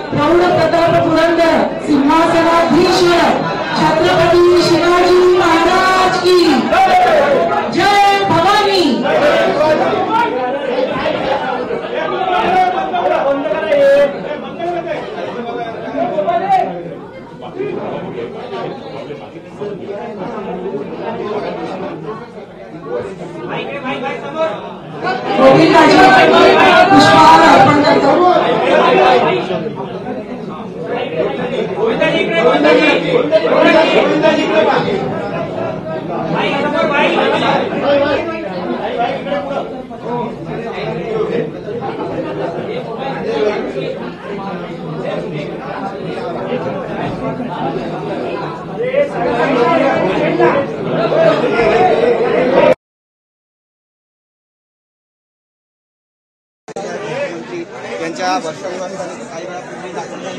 प्रौढ प्रताप पुरंदर सिंहासनाधीश छत्रपती शिवाजी महाराज की जय भवानी। गोविंदाजी पुष्पहार अर्पण करतो। त्यांच्या वर्षानिमित्ताने काही वेळापूर्वी दाखल झाली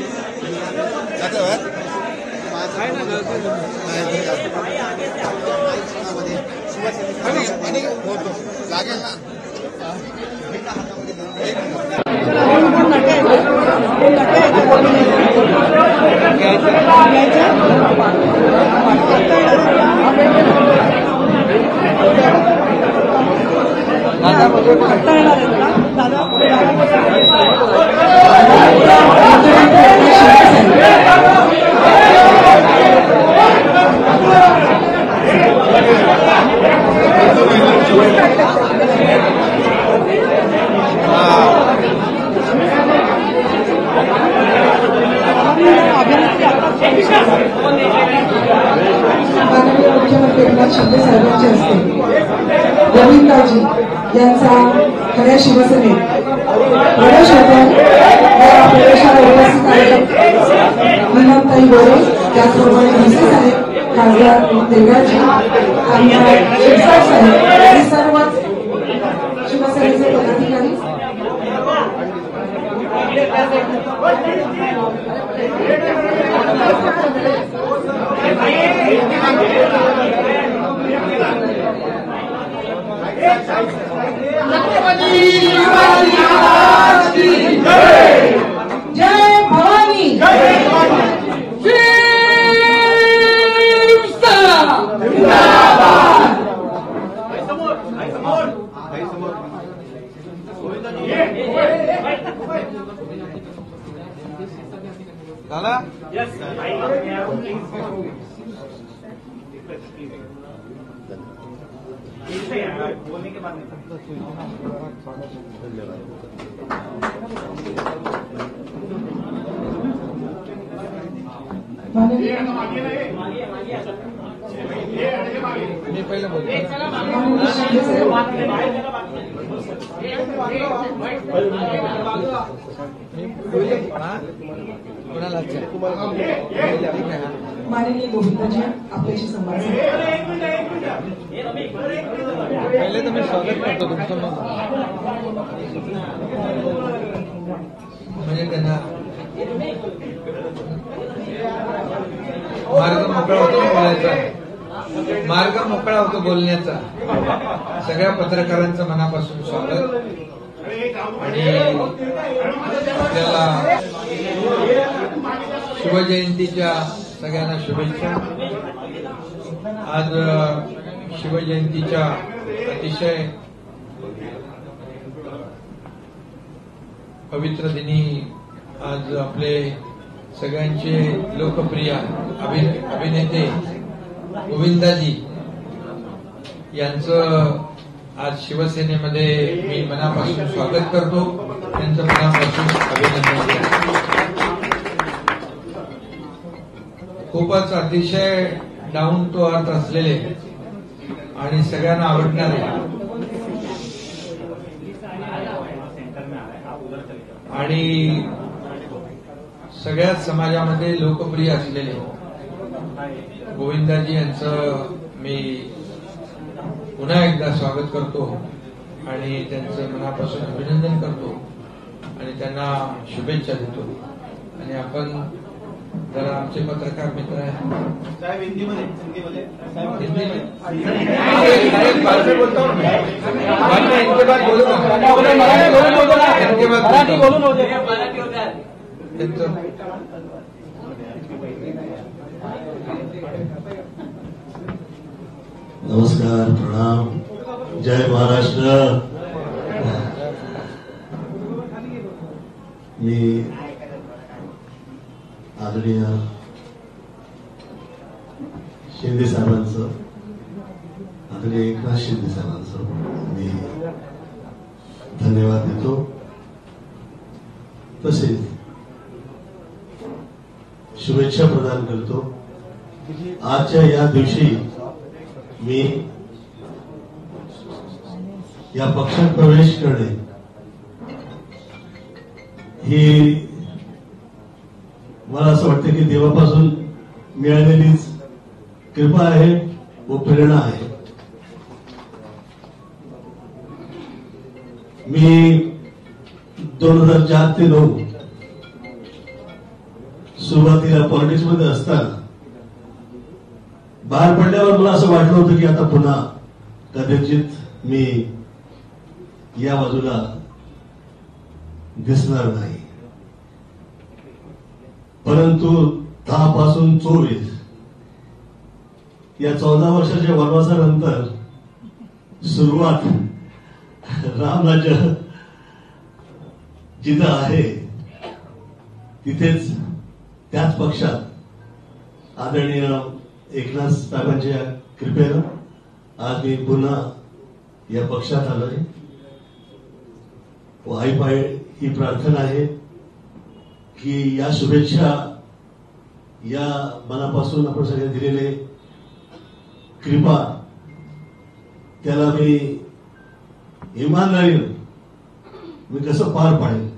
शिवसेनेमध्ये लागेल ना मुख्यमंत्री एकनाथ शिंदे साहेबांचे हस्ते गोविंदाजी यांचा खऱ्या शिवसेनेत प्रवेश होतो। या प्रवेशाला उपस्थित आहेत नीलमताई गोरे, त्याचबरोबर भोसे साहेब, खासदार देवराजी, आमदार शिरसाट साहेब आणि सर्वच शिवसेनेचे पदाधिकारी। जय भवानी। झाला बोलने के बाद मी पहिलं बोलतो माननीय गोविंदाजी आपल्याशी संवाद पहिले तर मी स्वागत करतो तुमचं। म्हणजे त्यांना मार्ग मोकळा होतो बोलायचा, मार्ग मोकळा होतो बोलण्याचा। सगळ्या पत्रकारांचं मनापासून स्वागत आणि आपल्याला शिवजयंतीच्या सगळ्यांना शुभेच्छा। आज शिवजयंतीच्या अतिशय पवित्र दिनी आज आपले सगळ्यांचे लोकप्रिय अभिनेते गोविंदाजी यांचं आज शिवसेनेमध्ये मी मनापासून स्वागत करतो, त्यांचं मनापासून अभिनंदन करतो। खूपच अतिशय डाऊन टू अर्थ असलेले आणि सगळ्यांना आवडणारे आणि सगळ्याच समाजामध्ये लोकप्रिय असलेले गोविंदाजी यांचं मी पुन्हा एकदा स्वागत करतो आणि त्यांचं मनापासून अभिनंदन करतो आणि त्यांना शुभेच्छा देतो। आणि आपण जरा आमचे पत्रकार मित्र आहेत साहेब हिंदीमध्ये नमस्कार, प्रणाम, जय महाराष्ट्र। मी आदरणीय शिंदे साहेबांचं, आदरणीय एकनाथ शिंदे साहेबांचं मी धन्यवाद देतो। तसेच शुभेच्छा प्रदान करतो। आजच्या या दिवशी मी या पक्षात प्रवेश करणे ही मला असं वाटतं की देवापासून मिळालेलीच कृपा आहे व प्रेरणा आहे। मी 2004 ते 2009 सुरुवातीला पॉलिटिक्समध्ये असताना बाहेर पडल्यावर मला असं वाटलं होतं की आता पुन्हा कदाचित मी या बाजूला दिसणार नाही, परंतु 10 पासून 24 या 14 वर्षाच्या वनवासानंतर सुरुवात रामराज्य जिथं आहे तिथेच त्याच पक्षात आदरणीय एकनाथ साहेबांच्या कृपेनं आज मी पुन्हा या पक्षात आलोय व आईपाय ही प्रार्थना आहे की या शुभेच्छा या मनापासून आपण सगळ्यांनी दिलेले कृपा त्याला मी इमानदारीने मी कसं पार पाडेल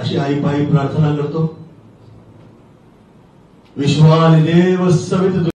अशी आईपायी प्रार्थना करतो। विश्वानि देव सवित